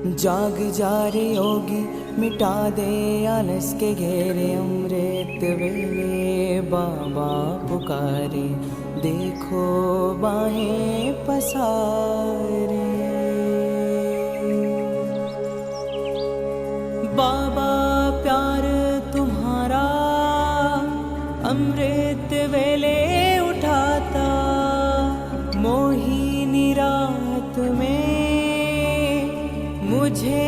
जाग जा रे योगी, मिटा दे आलस के घेरे। अमृत वेले बाबा पुकारे, देखो बाहें पसारे। बाबा प्यार तुम्हारा अमृत वेले उठाता, मोहिनी रात में मुझे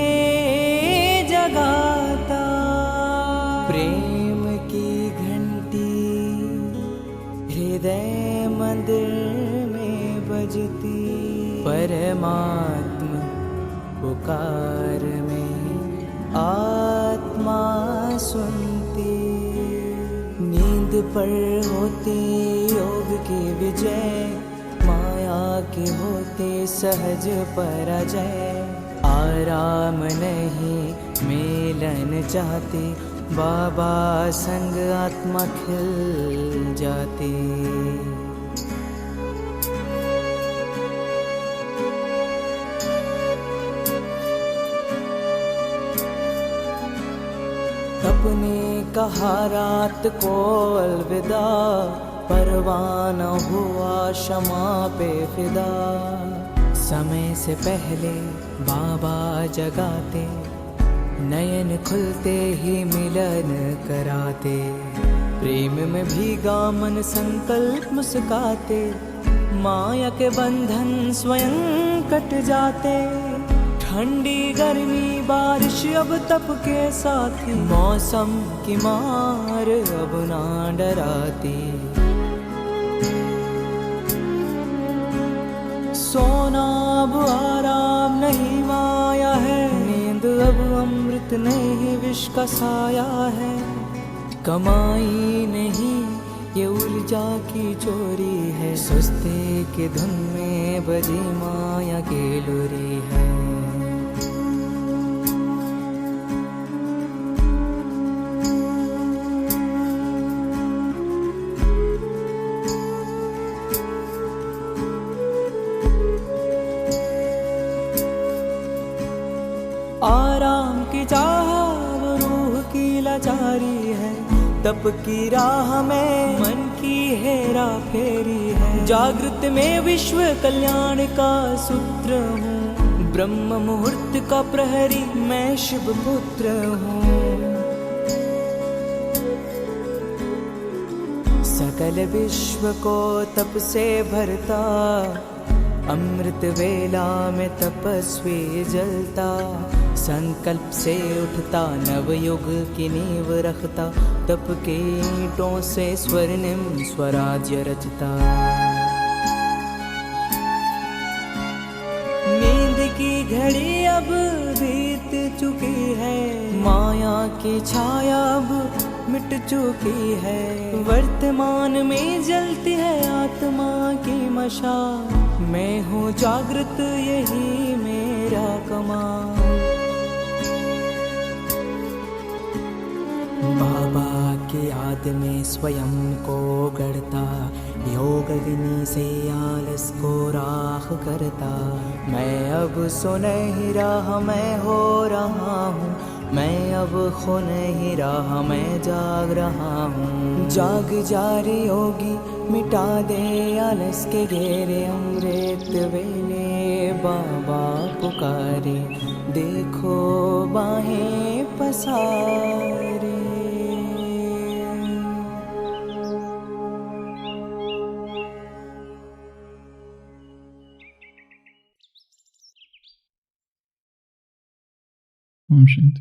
जगाता। प्रेम की घंटी हृदय मंदिर में बजती, परमात्मा पुकार में आत्मा सुनती। नींद पर होती योग की विजय, माया के होते सहज पराजय। आराम नहीं मिलन चाहती, बाबा संग आत्मा खिल जाती। अपने कहा रात को अलविदा, परवाना हुआ क्षमा पे फिदा। समय से पहले बाबा जगाते, नयन खुलते ही मिलन कराते। प्रेम में भीगा मन संकल्प मुस्काते, माया के बंधन स्वयं कट जाते। ठंडी गर्मी बारिश अब तप के साथी, मौसम की मार अब ना डराती। सोना अब आराम नहीं माया है, नींद अब अमृत नहीं विष का साया है। कमाई नहीं ये ऊर्जा की चोरी है, सुस्ती की धुन में बजी माया की लुरी है। आराम की चाह वो रूह की लाचारी है, तप की राह में मन की हेरा फेरी है। जागृत में विश्व कल्याण का सूत्र हूँ, ब्रह्म मुहूर्त का प्रहरी मैं शिव पुत्र हूँ। सकल विश्व को तप से भरता, अमृत वेला में तपस्वी जलता। संकल्प से उठता नवयुग की नींव रखता, तप के ईंटों से स्वर्णिम स्वराज्य रचता। नींद की घड़ी अब बीत चुकी है, माया की छाया अब मिट चुकी है। वर्तमान में जलती है आत्मा की मशाल, मैं हूँ जागृत यही मेरा कमाल। बाबा की याद में स्वयं को गढ़ता, योग अग्नि से आलस को राख करता। मैं अब सुनहरी राह मैं हो रहा हूँ, मैं अब खो नहीं रहा मैं जाग रहा हूँ। जाग जा रे योगी, मिटा दे आलस के घेरे। अमृत वेले बाबा पुकारे, देखो बाहें पसारे। ओम शांति।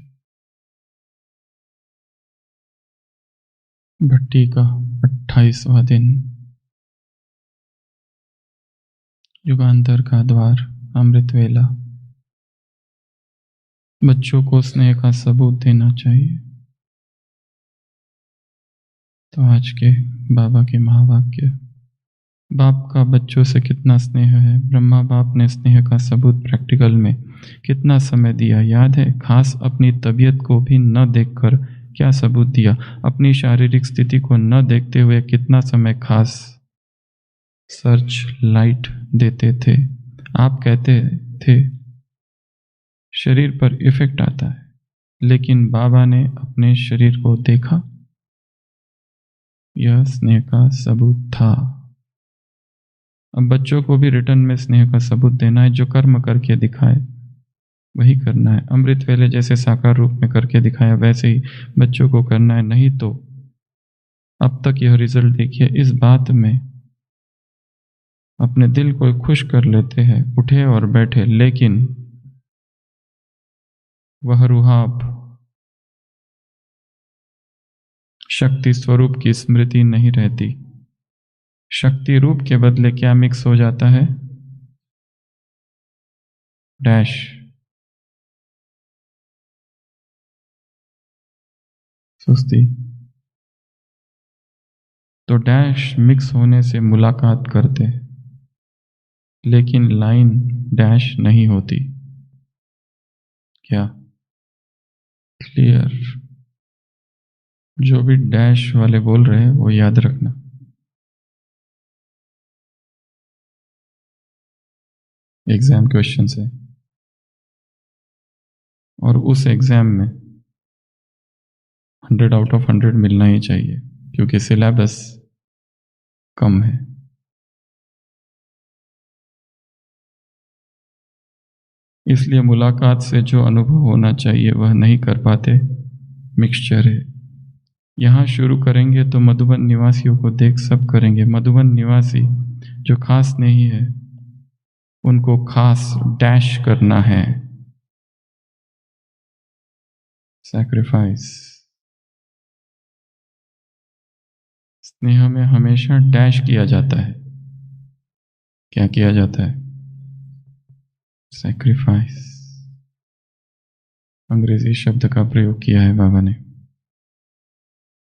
भट्टी का 28वां दिन, युगांतर का द्वार, अमृत वेला। बच्चों को स्नेह का सबूत देना चाहिए। तो आज के बाबा के महावाक्य, बाप का बच्चों से कितना स्नेह है। ब्रह्मा बाप ने स्नेह का सबूत प्रैक्टिकल में कितना समय दिया याद है। खास अपनी तबीयत को भी न देखकर क्या सबूत दिया। अपनी शारीरिक स्थिति को न देखते हुए कितना समय खास सर्च लाइट देते थे। आप कहते थे शरीर पर इफेक्ट आता है, लेकिन बाबा ने अपने शरीर को देखा, यह स्नेह का सबूत था। अब बच्चों को भी रिटर्न में स्नेह का सबूत देना है। जो कर्म करके दिखाए वही करना है। अमृत वेले जैसे साकार रूप में करके दिखाया वैसे ही बच्चों को करना है। नहीं तो अब तक यह रिजल्ट देखिए, इस बात में अपने दिल को खुश कर लेते हैं, उठे और बैठे, लेकिन वह रुहाब शक्ति स्वरूप की स्मृति नहीं रहती। शक्ति रूप के बदले क्या मिक्स हो जाता है? डैश। सुस्ती। तो डैश मिक्स होने से मुलाकात करते, लेकिन लाइन डैश नहीं होती। क्या क्लियर? जो भी डैश वाले बोल रहे हैं वो याद रखना। एग्जाम क्वेश्चन है और उस एग्जाम में 100 आउट ऑफ 100 मिलना ही चाहिए, क्योंकि सिलेबस कम है। इसलिए मुलाकात से जो अनुभव होना चाहिए वह नहीं कर पाते। मिक्सचर है। यहाँ शुरू करेंगे तो मधुबन निवासियों को देख सब करेंगे। मधुबन निवासी जो खास नहीं है उनको खास डैश करना है। सैक्रिफाइस। स्नेह में हमेशा डैश किया जाता है। क्या किया जाता है? सैक्रिफाइस। अंग्रेजी शब्द का प्रयोग किया है बाबा ने।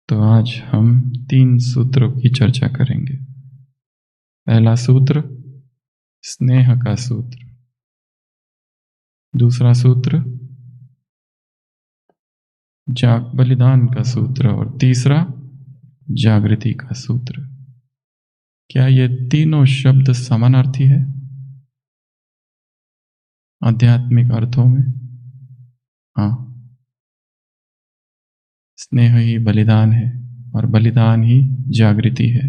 तो आज हम 3 सूत्रों की चर्चा करेंगे। पहला सूत्र स्नेह का सूत्र, दूसरा सूत्र बलिदान का सूत्र, और तीसरा जागृति का सूत्र। क्या ये तीनों शब्द समानार्थी है आध्यात्मिक अर्थों में? हाँ। स्नेह ही बलिदान है और बलिदान ही जागृति है,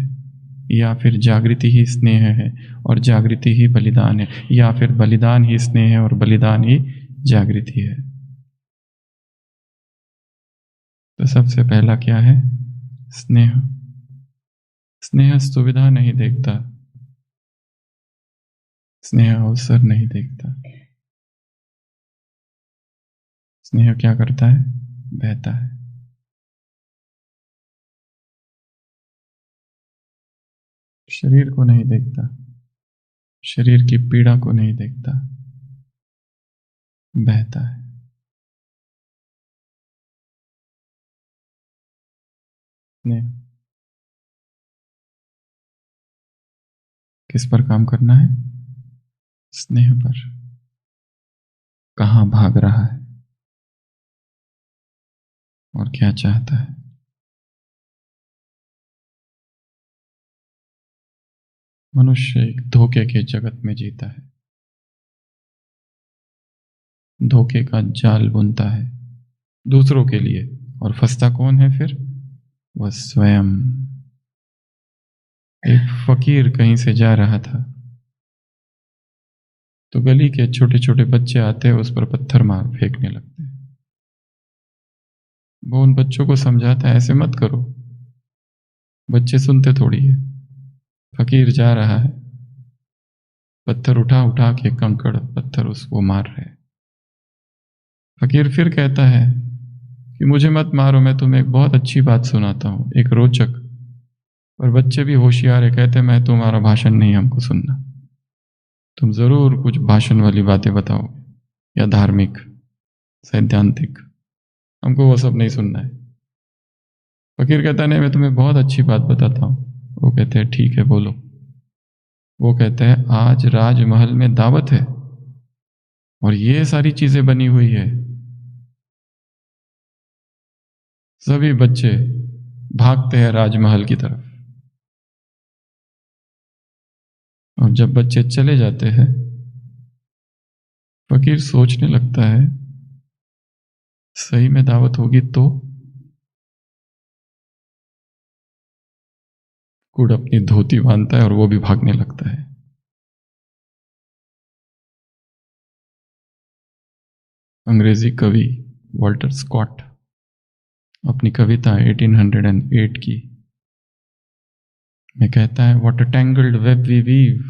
या फिर जागृति ही स्नेह है और जागृति ही बलिदान है, या फिर बलिदान ही स्नेह है और बलिदान ही जागृति है। तो सबसे पहला क्या है? स्नेह। स्नेह सुविधा नहीं देखता, स्नेह अवसर नहीं देखता। स्नेह क्या करता है? बहता है। शरीर को नहीं देखता, शरीर की पीड़ा को नहीं देखता, बहता है। स्नेह किस पर काम करना है? स्नेह पर। कहाँ भाग रहा है और क्या चाहता है? मनुष्य एक धोखे के जगत में जीता है, धोखे का जाल बुनता है दूसरों के लिए, और फंसता कौन है फिर? वह स्वयं। एक फकीर कहीं से जा रहा था तो गली के छोटे छोटे बच्चे आते, उस पर पत्थर मार फेंकने लगते। वो उन बच्चों को समझाता है ऐसे मत करो, बच्चे सुनते थोड़ी है। फकीर जा रहा है, पत्थर उठा उठा के कंकड़ पत्थर उसको मार रहे। फकीर फिर कहता है कि मुझे मत मारो, मैं तुम्हें एक बहुत अच्छी बात सुनाता हूं, एक रोचक। और बच्चे भी होशियार है, कहते मैं तुम्हारा भाषण नहीं हमको सुनना, तुम जरूर कुछ भाषण वाली बातें बताओ या धार्मिक सैद्धांतिक, हमको वो सब नहीं सुनना है। फकीर कहता नहीं, मैं तुम्हें बहुत अच्छी बात बताता हूं। वो कहते हैं ठीक है बोलो। वो कहते हैं आज राजमहल में दावत है और ये सारी चीजें बनी हुई है। सभी बच्चे भागते हैं राजमहल की तरफ, और जब बच्चे चले जाते हैं फकीर सोचने लगता है सही में दावत होगी तो कुड़ अपनी धोती बांधता है और वो भी भागने लगता है। अंग्रेजी कवि वॉल्टर स्कॉट अपनी कविता 1808 की में कहता है, what a tangled web we weave,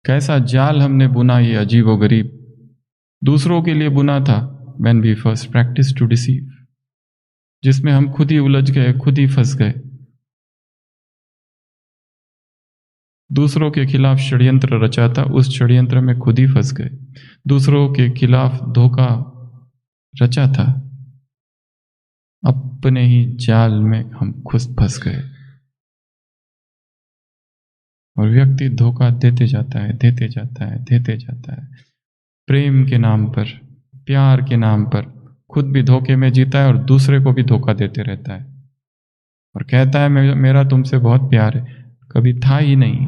कैसा जाल हमने बुना ये अजीबो गरीब, दूसरों के लिए बुना था when we first practiced to deceive, जिसमें हम खुद ही उलझ गए, खुद ही फंस गए। दूसरों के खिलाफ षड्यंत्र रचा था, उस षड्यंत्र में खुद ही फंस गए। दूसरों के खिलाफ धोखा रचा था, अपने ही जाल में हम खुद फंस गए। और व्यक्ति धोखा देते जाता है, देते जाता है, देते जाता है। प्रेम के नाम पर, प्यार के नाम पर खुद भी धोखे में जीता है और दूसरे को भी धोखा देते रहता है और कहता है मेरा तुमसे बहुत प्यार है, कभी था ही नहीं।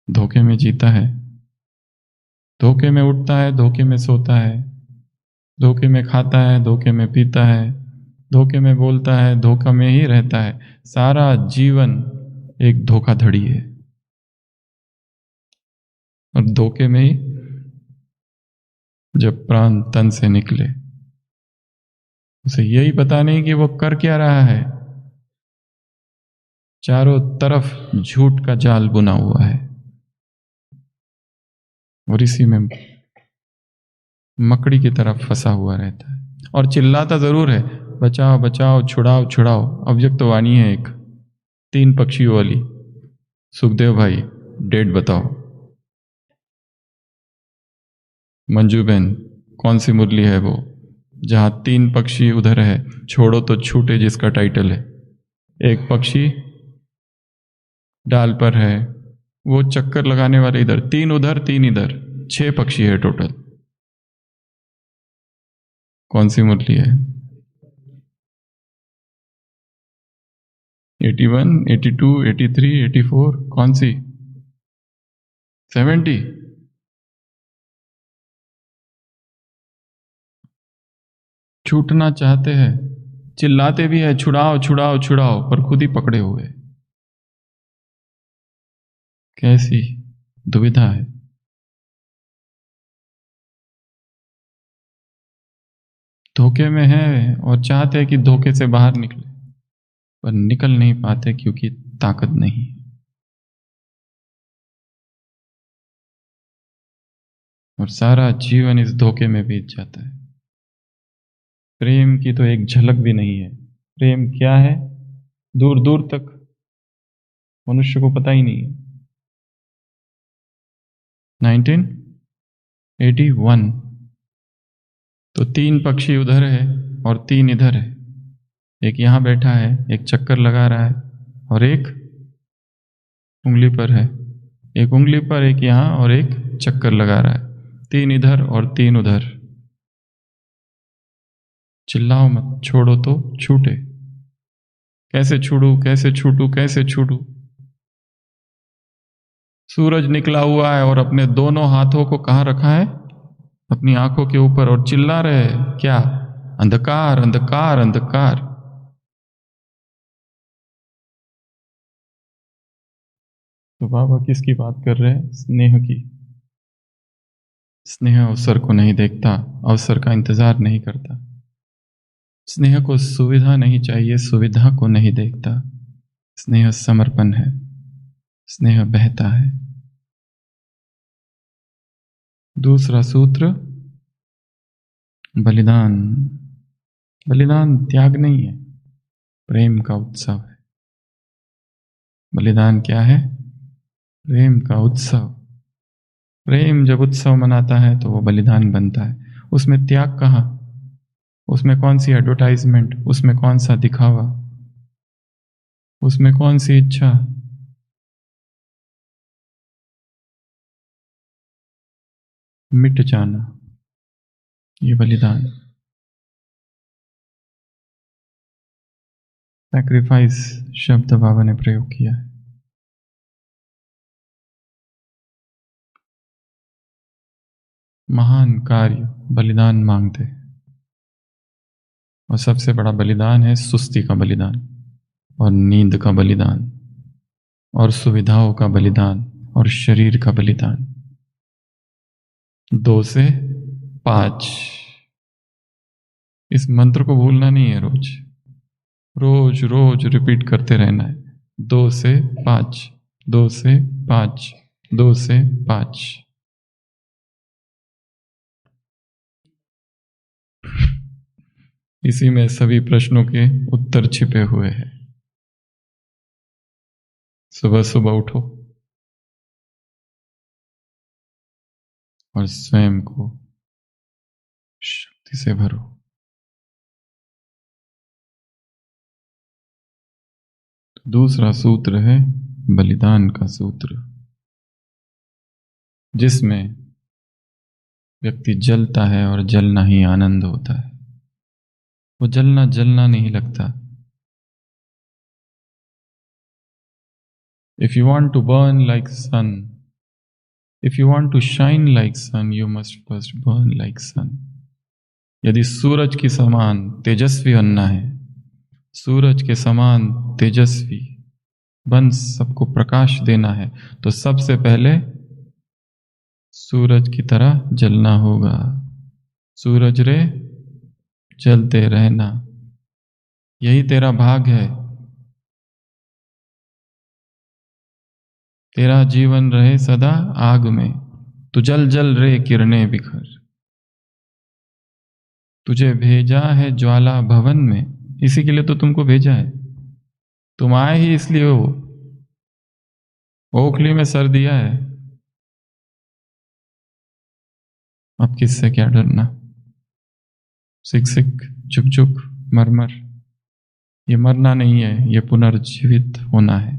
धोखे में जीता है, धोखे में उठता है, धोखे में सोता है, धोखे में खाता है, धोखे में पीता है, धोखे में बोलता है, धोखा में ही रहता है। सारा जीवन एक धोखाधड़ी है और धोखे में ही जब प्राण तन से निकले उसे यही पता नहीं कि वो कर क्या रहा है। चारों तरफ झूठ का जाल बुना हुआ है और इसी में मकड़ी की तरफ फंसा हुआ रहता है और चिल्लाता जरूर है, बचाओ बचाओ, छुड़ाओ छुड़ाओ। अव्यक्त वाणी है एक 3 पक्षियों वाली, सुखदेव भाई डेट बताओ। मंजू बहन कौन सी मुरली है वो जहां 3 पक्षी उधर है, छोड़ो तो छूटे जिसका टाइटल है। एक पक्षी डाल पर है, वो चक्कर लगाने वाले इधर, 3 उधर 3 इधर, 6 पक्षी है टोटल। कौन सी मुरली है? 81, 82, 83, 84, कौन सी? 70? छूटना चाहते हैं, चिल्लाते भी है छुड़ाओ छुड़ाओ छुड़ाओ, पर खुद ही पकड़े हुए। कैसी दुविधा है। धोखे में है और चाहते हैं कि धोखे से बाहर निकले, पर निकल नहीं पाते क्योंकि ताकत नहीं। और सारा जीवन इस धोखे में बीत जाता है। प्रेम की तो एक झलक भी नहीं है। प्रेम क्या है दूर दूर तक मनुष्य को पता ही नहीं है। 1981 तो 3 पक्षी उधर है और 3 इधर है। एक यहां बैठा है, एक चक्कर लगा रहा है और एक उंगली पर है। एक उंगली पर, एक यहां और एक चक्कर लगा रहा है। 3 इधर और 3 उधर। चिल्लाओ मत, छोड़ो तो छूटे। कैसे छूटू, कैसे छूटू, कैसे छूटू। सूरज निकला हुआ है और अपने दोनों हाथों को कहां रखा है? अपनी आंखों के ऊपर, और चिल्ला रहे क्या? अंधकार अंधकार अंधकार। तो बाबा किसकी बात कर रहे हैं? स्नेह की। स्नेह अवसर को नहीं देखता, अवसर का इंतजार नहीं करता। स्नेह को सुविधा नहीं चाहिए, सुविधा को नहीं देखता। स्नेह समर्पण है, स्नेह बहता है। दूसरा सूत्र, बलिदान। बलिदान त्याग नहीं है, प्रेम का उत्सव है। बलिदान क्या है? प्रेम का उत्सव। प्रेम जब उत्सव मनाता है तो वो बलिदान बनता है। उसमें त्याग कहाँ? उसमें कौन सी एडवर्टाइजमेंट, उसमें कौन सा दिखावा, उसमें कौन सी इच्छा? मिट जाना, ये बलिदान। सैक्रिफाइस शब्द बाबा ने प्रयोग किया है। महान कार्य बलिदान मांगते हैं, और सबसे बड़ा बलिदान है सुस्ती का बलिदान, और नींद का बलिदान, और सुविधाओं का बलिदान, और शरीर का बलिदान। 2 से 5 इस मंत्र को भूलना नहीं है, रोज रोज रोज रिपीट करते रहना है। 2 से 5, 2 से 5, 2 से 5। इसी में सभी प्रश्नों के उत्तर छिपे हुए हैं। सुबह सुबह उठो और स्वयं को शक्ति से भरो। तो दूसरा सूत्र है बलिदान का सूत्र, जिसमें व्यक्ति जलता है और जलना ही आनंद होता है। वो जलना जलना नहीं लगता। If you want to burn like sun, if you want to shine like sun, you must first burn like sun. यदि सूरज के समान तेजस्वी बनना है, सूरज के समान तेजस्वी बन सबको प्रकाश देना है, तो सबसे पहले सूरज की तरह जलना होगा। सूरज रे जलते रहना, यही तेरा भाग है। तेरा जीवन रहे सदा आग में, तू जल जल रे किरणें बिखर। तुझे भेजा है ज्वाला भवन में, इसी के लिए तो तुमको भेजा है। तुम आए ही इसलिए हो। ओखली में सर दिया है, अब किससे क्या डरना। सिक सिक झुक झुक मर मर, ये मरना नहीं है, ये पुनर्जीवित होना है।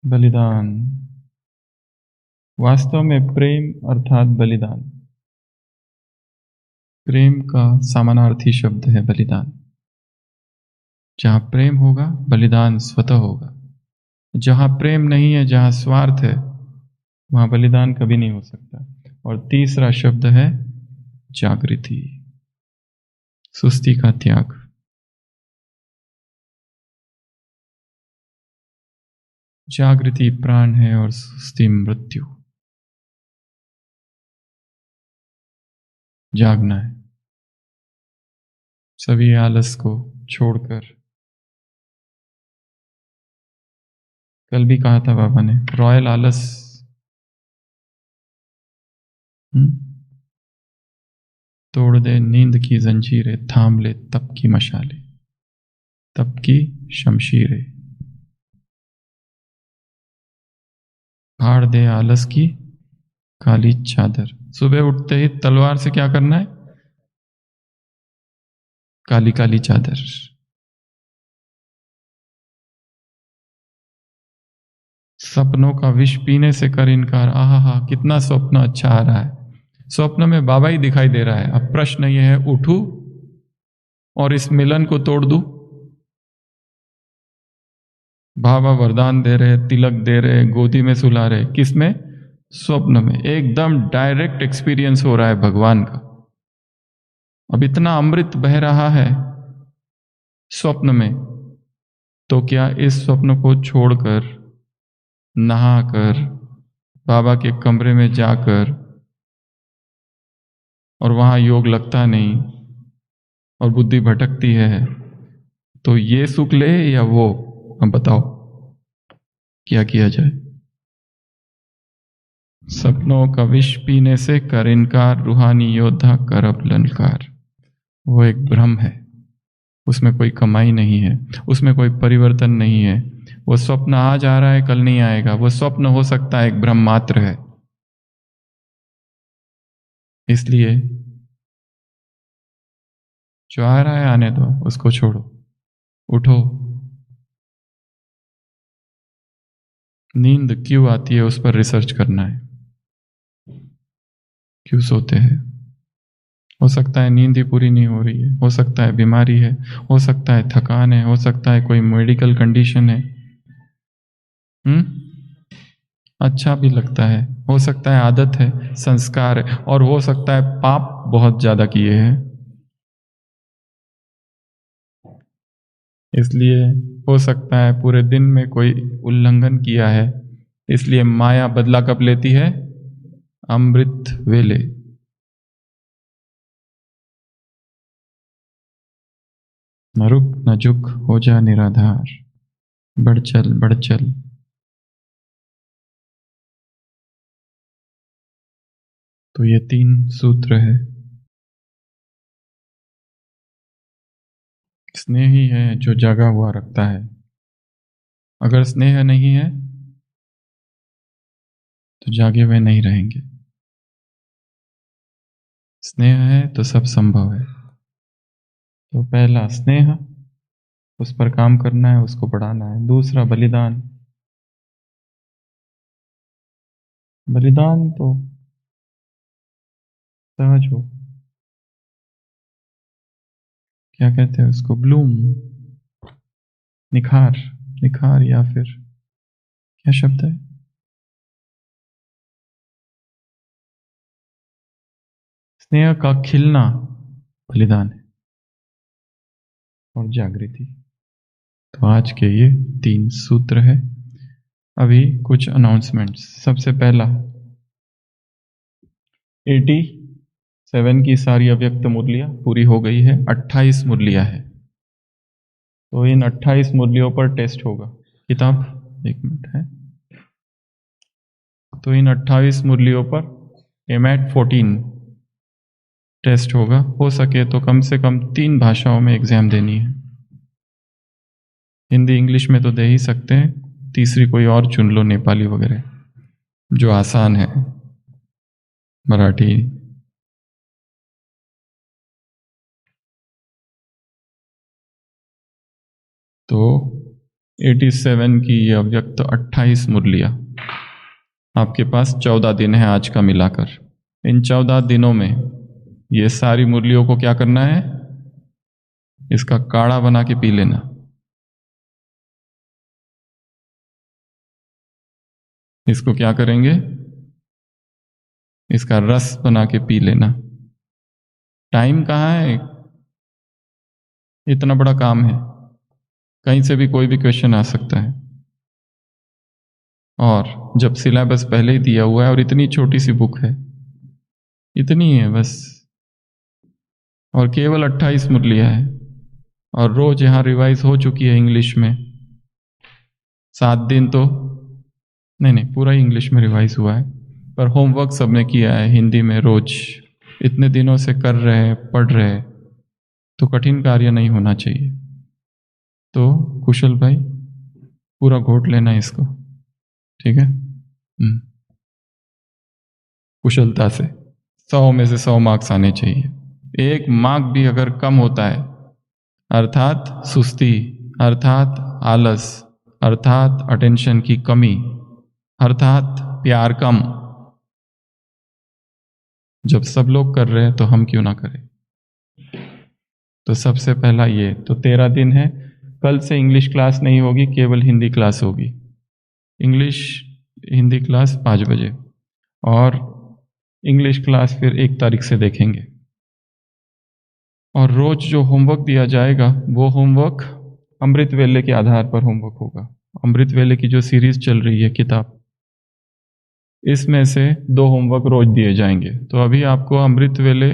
बलिदान वास्तव में प्रेम अर्थात बलिदान, प्रेम का समानार्थी शब्द है बलिदान। जहां प्रेम होगा बलिदान स्वतः होगा। जहां प्रेम नहीं है, जहां स्वार्थ है, वहां बलिदान कभी नहीं हो सकता। और तीसरा शब्द है जागृति, सुस्ती का त्याग। जागृति प्राण है और सुस्ती मृत्यु। जागना है, सभी आलस को छोड़कर। कल भी कहा था बाबा ने, रॉयल आलस तोड़ दे नींद की जंजीरें, थाम ले तप की मशालें, तप की शमशीरें। फाड़ दे आलस की काली चादर। सुबह उठते ही तलवार से क्या करना है? काली काली चादर। सपनों का विष पीने से कर इनकार। आहा, कितना स्वप्न अच्छा आ रहा है। स्वप्न में बाबा ही दिखाई दे रहा है। अब प्रश्न यह है, उठूं और इस मिलन को तोड़ दूं? बाबा वरदान दे रहे, तिलक दे रहे, गोदी में सुला रहे, किसमें? स्वप्न में। एकदम डायरेक्ट एक्सपीरियंस हो रहा है भगवान का। अब इतना अमृत बह रहा है स्वप्न में, तो क्या इस स्वप्न को छोड़कर, नहाकर, बाबा के कमरे में जाकर, और वहां योग लगता नहीं और बुद्धि भटकती है, तो ये सुख ले या वो? अब बताओ क्या किया जाए? सपनों का विष पीने से कर इनकार, रूहानी योद्धा कर अब ललकार। वो एक भ्रम है, उसमें कोई कमाई नहीं है, उसमें कोई परिवर्तन नहीं है। वो स्वप्न आज आ रहा है, कल नहीं आएगा। वो स्वप्न हो सकता है, एक भ्रम मात्र है। इसलिए जो आ रहा है आने दो, उसको छोड़ो, उठो। नींद क्यों आती है उस पर रिसर्च करना है। क्यों सोते हैं? हो सकता है नींद ही पूरी नहीं हो रही है, हो सकता है बीमारी है, हो सकता है थकान है, हो सकता है कोई मेडिकल कंडीशन है। अच्छा भी लगता है, हो सकता है आदत है, संस्कार है, और हो सकता है पाप बहुत ज्यादा किए हैं, इसलिए हो सकता है पूरे दिन में कोई उल्लंघन किया है, इसलिए माया बदला कब लेती है? अमृत वेले। न रुक न झुक, हो जा निराधार, बढ़ चल बढ़ चल। तो ये 3 सूत्र है। स्नेह ही है जो जगा हुआ रखता है। अगर स्नेह नहीं है तो जागे हुए नहीं रहेंगे। स्नेह है तो सब संभव है। तो पहला स्नेह, उस पर काम करना है, उसको बढ़ाना है। दूसरा बलिदान। बलिदान तो सहज हो, क्या कहते हैं उसको, ब्लूम, निखार, निखार, या फिर क्या शब्द है, स्नेह का खिलना बलिदान है, और जागृति। तो आज के ये 3 सूत्र है। अभी कुछ अनाउंसमेंट्स। सबसे पहला, 87 की सारी अव्यक्त मुरलियां पूरी हो गई है, 28 मुरलियां है। तो इन 28 मुरलियों पर टेस्ट होगा। किताब 1 मिनट है। तो इन 28 मुरलियों पर एमएट 14 टेस्ट होगा। हो सके तो कम से कम 3 भाषाओं में एग्जाम देनी है। हिंदी इंग्लिश में तो दे ही सकते हैं, तीसरी कोई और चुन लो, नेपाली वगैरह, जो आसान है, मराठी। तो 87 की ये अव्यक्त 28 मुरलियां, आपके पास 14 दिन है आज का मिलाकर। इन 14 दिनों में ये सारी मुरलियों को क्या करना है? इसका काढ़ा बना के पी लेना। इसको क्या करेंगे? इसका रस बना के पी लेना। टाइम कहाँ है? इतना बड़ा काम है, कहीं से भी कोई भी क्वेश्चन आ सकता है, और जब सिलेबस पहले ही दिया हुआ है और इतनी छोटी सी बुक है, इतनी है बस, और केवल 28 मुरलियां है, और रोज यहां रिवाइज हो चुकी है इंग्लिश में। 7 दिन तो नहीं, पूरा ही इंग्लिश में रिवाइज हुआ है, पर होमवर्क सबने किया है हिंदी में रोज। इतने दिनों से कर रहे हैं, पढ़ रहे हैं, तो कठिन कार्य नहीं होना चाहिए। तो कुशल भाई पूरा घोट लेना इसको, ठीक है? कुशलता से 100 में से 100 मार्क्स आने चाहिए। 1 मार्क भी अगर कम होता है, अर्थात सुस्ती, अर्थात आलस, अर्थात अटेंशन की कमी, अर्थात प्यार कम, जब सब लोग कर रहे हैं तो हम क्यों ना करें? तो सबसे पहला ये, तो 13 दिन है। कल से इंग्लिश क्लास नहीं होगी, केवल हिंदी क्लास होगी। इंग्लिश हिंदी क्लास 5 बजे, और इंग्लिश क्लास फिर 1 तारीख से देखेंगे। और रोज जो होमवर्क दिया जाएगा वो होमवर्क अमृत वेले के आधार पर होमवर्क होगा। अमृत वेले की जो सीरीज चल रही है किताब, इसमें से 2 होमवर्क रोज दिए जाएंगे। तो अभी आपको अमृत वेले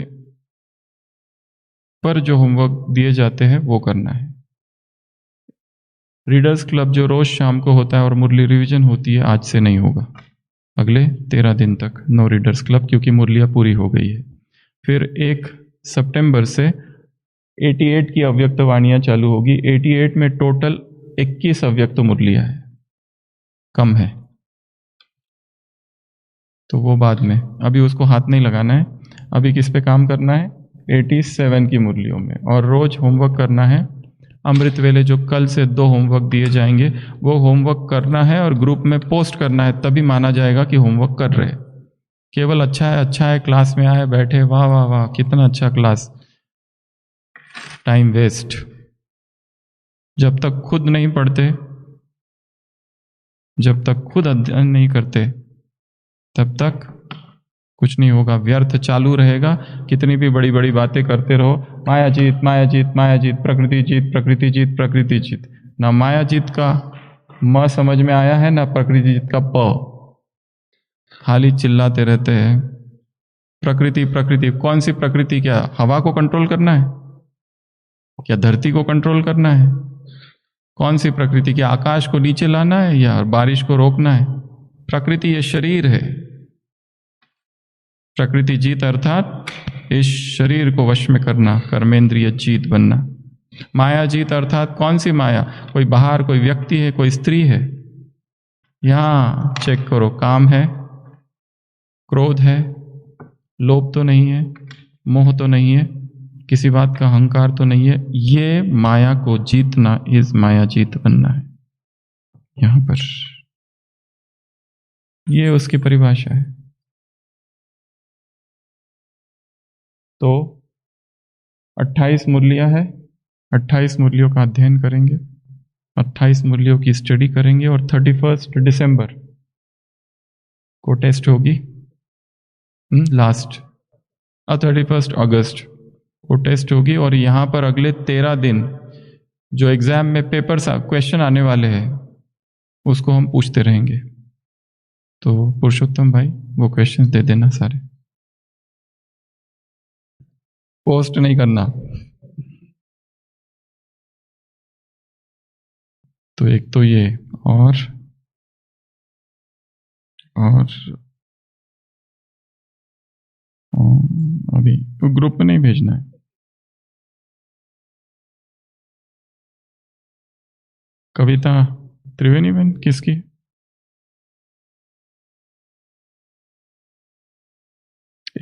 पर जो होमवर्क दिए जाते हैं वो करना है। रीडर्स क्लब जो रोज शाम को होता है और मुरली रिवीजन होती है, आज से नहीं होगा, अगले 13 दिन तक नो रीडर्स क्लब, क्योंकि मुरलियां पूरी हो गई है। फिर 1 सितंबर से 88 की अव्यक्त वाणियां चालू होगी। 88 में टोटल 21 अव्यक्त मुरलियां है, कम है, तो वो बाद में, अभी उसको हाथ नहीं लगाना है। अभी किस पे काम करना है? 87 की मुरलियों में। और रोज होमवर्क करना है। अमृत वेले जो कल से 2 होमवर्क दिए जाएंगे, वो होमवर्क करना है और ग्रुप में पोस्ट करना है, तभी माना जाएगा कि होमवर्क कर रहे हैं। केवल अच्छा है क्लास में आए बैठे, वाह वाह वाह कितना अच्छा क्लास, टाइम वेस्ट। जब तक खुद नहीं पढ़ते, जब तक खुद अध्ययन नहीं करते तब तक कुछ नहीं होगा, व्यर्थ चालू रहेगा। कितनी भी बड़ी बड़ी बातें करते रहो, माया जीत माया जीत माया जीत, प्रकृति जीत प्रकृति जीत प्रकृति जीत। ना माया जीत का म समझ में आया है, ना प्रकृति जीत का प। खाली चिल्लाते रहते हैं प्रकृति प्रकृति। कौन सी प्रकृति? क्या हवा को कंट्रोल करना है? क्या धरती को कंट्रोल करना है? कौन सी प्रकृति? क्या आकाश को नीचे लाना है या बारिश को रोकना है? प्रकृति ये शरीर है। प्रकृति जीत अर्थात इस शरीर को वश में करना, कर्मेंद्रिय जीत बनना। माया जीत अर्थात कौन सी माया? कोई बाहर कोई व्यक्ति है, कोई स्त्री है। यहां चेक करो, काम है, क्रोध है, लोभ तो नहीं है, मोह तो नहीं है, किसी बात का अहंकार तो नहीं है। ये माया को जीतना, इस माया जीत बनना है। यहां पर ये उसकी परिभाषा है। तो 28 मुरलियां है, 28 मुरलियों का अध्ययन करेंगे, 28 मुरलियों की स्टडी करेंगे और 31 दिसंबर को टेस्ट होगी। लास्ट 31 अगस्त को टेस्ट होगी। और यहाँ पर अगले 13 दिन जो एग्जाम में पेपर्स क्वेश्चन आने वाले हैं उसको हम पूछते रहेंगे। तो पुरुषोत्तम भाई वो क्वेश्चंस दे देना सारे, पोस्ट नहीं करना। तो एक तो ये और अभी तो ग्रुप में नहीं भेजना है। कविता त्रिवेणी बहन किसकी?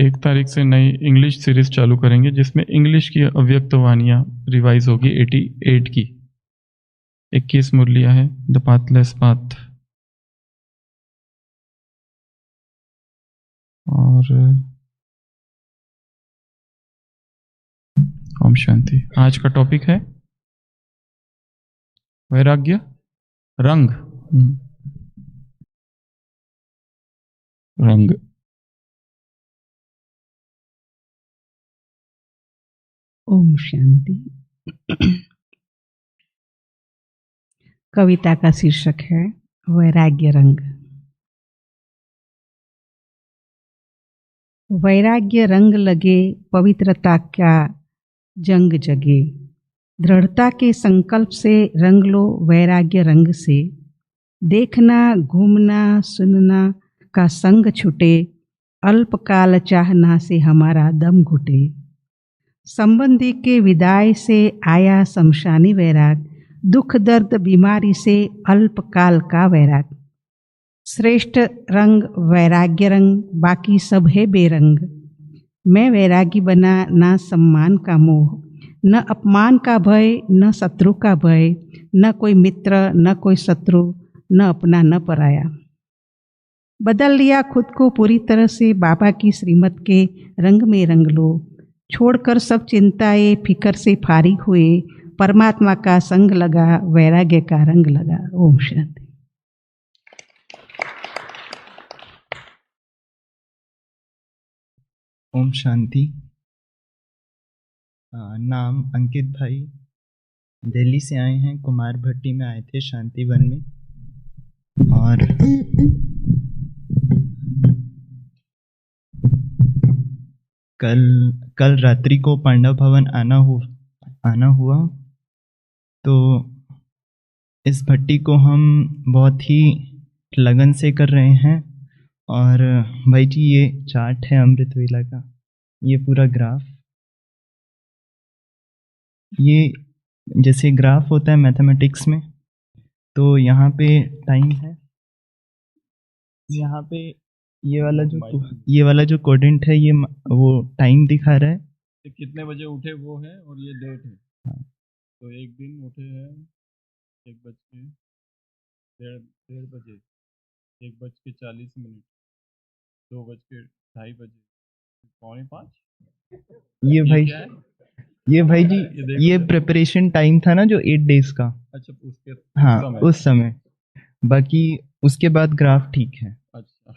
एक तारीख से नई इंग्लिश सीरीज चालू करेंगे जिसमें इंग्लिश की अव्यक्त वाणियां रिवाइज होगी। 88 की 21 मुरलियां है। The pathless path. और ओम शांति। आज का टॉपिक है वैराग्य रंग। रंग। ओम शांति। कविता का शीर्षक है वैराग्य रंग। वैराग्य रंग लगे, पवित्रता का जंग जगे। दृढ़ता के संकल्प से रंग लो वैराग्य रंग से। देखना घूमना सुनना का संग छूटे, अल्पकाल चाहना से हमारा दम घुटे। संबंधी के विदाई से आया शमशानी वैराग, दुख दर्द बीमारी से अल्पकाल का वैराग। श्रेष्ठ रंग वैराग्य रंग, बाकी सब है बेरंग। मैं वैरागी बना, ना सम्मान का मोह, न अपमान का भय, न शत्रु का भय, न कोई मित्र न कोई शत्रु, न अपना न पराया। बदल लिया खुद को पूरी तरह से, बाबा की श्रीमत के रंग में रंग लो। छोड़कर सब चिंताएं फिकर से फारिग हुए, परमात्मा का संग लगा, वैराग्य का रंग लगा। ओम शांति। ओम शांति। नाम अंकित भाई, दिल्ली से आए हैं। कुमार भट्टी में आए थे, शांतिवन में। और कल रात्रि को पांडव भवन आना हुआ। तो इस भट्टी को हम बहुत ही लगन से कर रहे हैं। और भाई जी ये चार्ट है अमृत वेला का, ये पूरा ग्राफ। ये जैसे ग्राफ होता है मैथमेटिक्स में, तो यहाँ पे टाइम है, यहाँ पे ये वाला जो कोऑर्डिनेट है, ये वो टाइम दिखा रहा है, कितने बजे उठे वो है, और ये डेट है। हाँ। तो एक दिन उठे हैं 1:30 बजे, 1:40, 2:2:30, 4:45। ये भाई जी ये प्रिपरेशन टाइम था ना, जो 8 डेज का। अच्छा, उसके हाँ उस समय। बाकी उसके बाद ग्राफ ठीक है। अच्छा,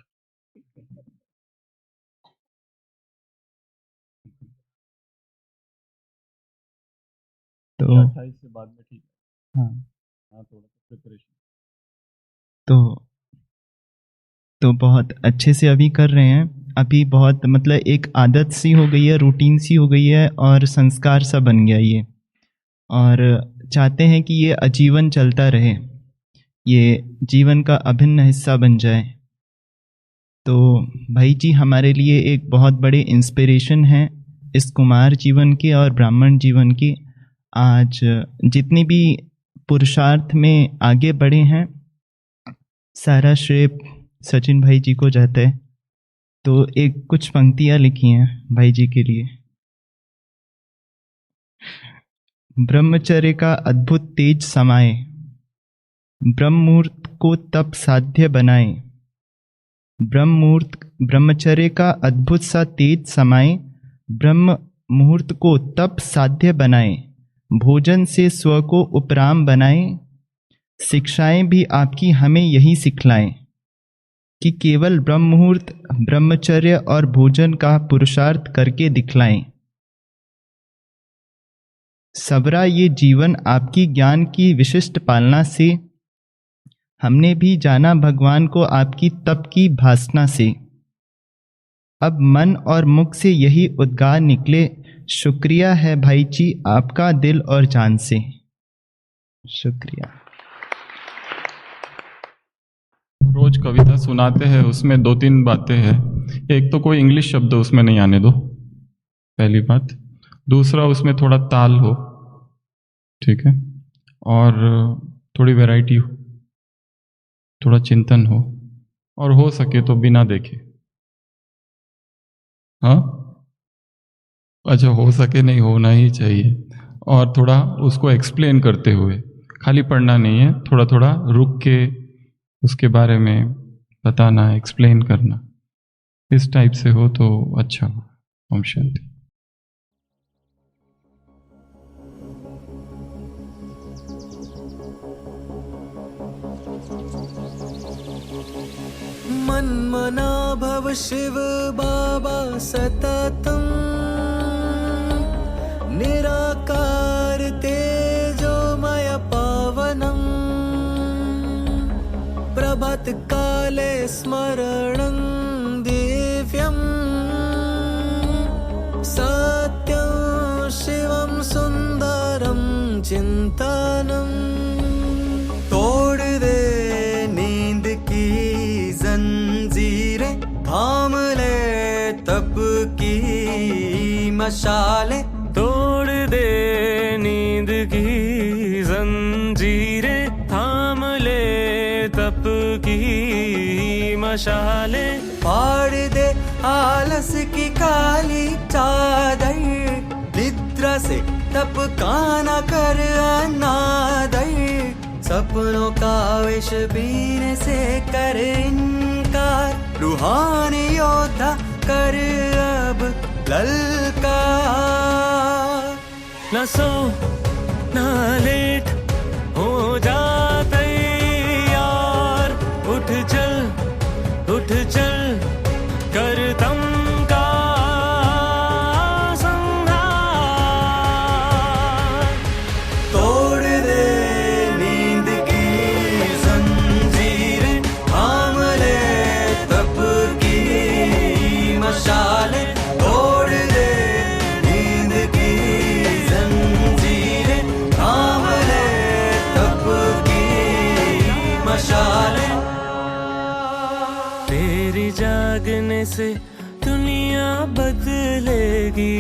तो 28 से बाद में ठीक हाँ, है। हाँ, थोड़ा प्रिपरेशन। तो बहुत अच्छे से अभी कर रहे हैं। अभी बहुत मतलब एक आदत सी हो गई है, रूटीन सी हो गई है और संस्कार सा बन गया ये, और चाहते हैं कि ये आजीवन चलता रहे, ये जीवन का अभिन्न हिस्सा बन जाए। तो भाई जी हमारे लिए एक बहुत बड़े इंस्पिरेशन हैं इस कुमार जीवन के और ब्राह्मण जीवन के। आज जितनी भी पुरुषार्थ में आगे बढ़े हैं, सारा श्रेय सचिन भाई जी को जाता है। तो एक कुछ पंक्तियां लिखी हैं भाई जी के लिए। ब्रह्मचर्य का अद्भुत तेज समाए, ब्रह्ममुहूर्त को तप साध्य बनाए। ब्रह्मचर्य का अद्भुत सा तेज समाए, ब्रह्म मुहूर्त को तप साध्य बनाए। भोजन से स्व को उपराम बनाए, शिक्षाएं भी आपकी हमें यही सिखलाएं कि केवल ब्रह्म मुहूर्त, ब्रह्मचर्य और भोजन का पुरुषार्थ करके दिखलाएं। सबरा ये जीवन आपकी ज्ञान की विशिष्ट पालना से, हमने भी जाना भगवान को आपकी तप की भासना से। अब मन और मुख से यही उद्गार निकले, शुक्रिया है भाई जी आपका दिल और जान से। शुक्रिया। रोज कविता सुनाते हैं, उसमें 2-3 बातें हैं। एक तो कोई इंग्लिश शब्द उसमें नहीं आने दो, पहली बात। दूसरा, उसमें थोड़ा ताल हो, ठीक है, और थोड़ी वैरायटी हो, थोड़ा चिंतन हो, और हो सके तो बिना देखे। हाँ, अच्छा, हो सके नहीं, होना ही चाहिए। और थोड़ा उसको एक्सप्लेन करते हुए, खाली पढ़ना नहीं है, थोड़ा थोड़ा रुक के उसके बारे में बताना, एक्सप्लेन करना, इस टाइप से हो तो अच्छा हो। ओम शांति। मन्मना भव शिव बाबा सततम, निराकार तेजोमय पावनम, प्रभात काले स्मरणं दिव्यं, सत्यं शिवं सुंदरं चिंतनम्। तोड़ दे नींद की जंजीरें, थाम ले तप की मशाले। तोड़ दे नींद की जंजीरें, थाम ले तप की मशाले। फाड़ दे आलस की काली चादर, निद्रा से तप का न कर अनादर। सपनों का विष पीने से कर इनकार, रूहानी योद्धा कर अब ललकार। न सो न लेट हो जा तैयार, उठ चल कर तम का संहार। तोड़ दे नींद की जंजीरें, थाम ले तप की मशाले। तोड़ दे नींद की जंजीरें, थाम ले तप की मशाले। तेरी जागने से दुनिया बदलेगी,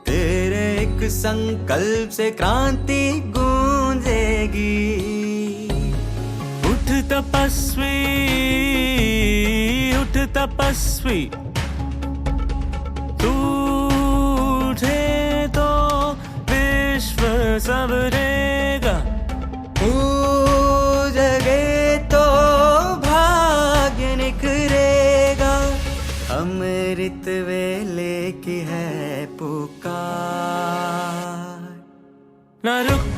तेरे एक संकल्प से क्रांति गूंजेगी। उठ तपस्वी, तू उठे तो विश्व सबरेगा। जगे तो भाग्य निखरेगा। अमृत वेले की है पुकार, न रुक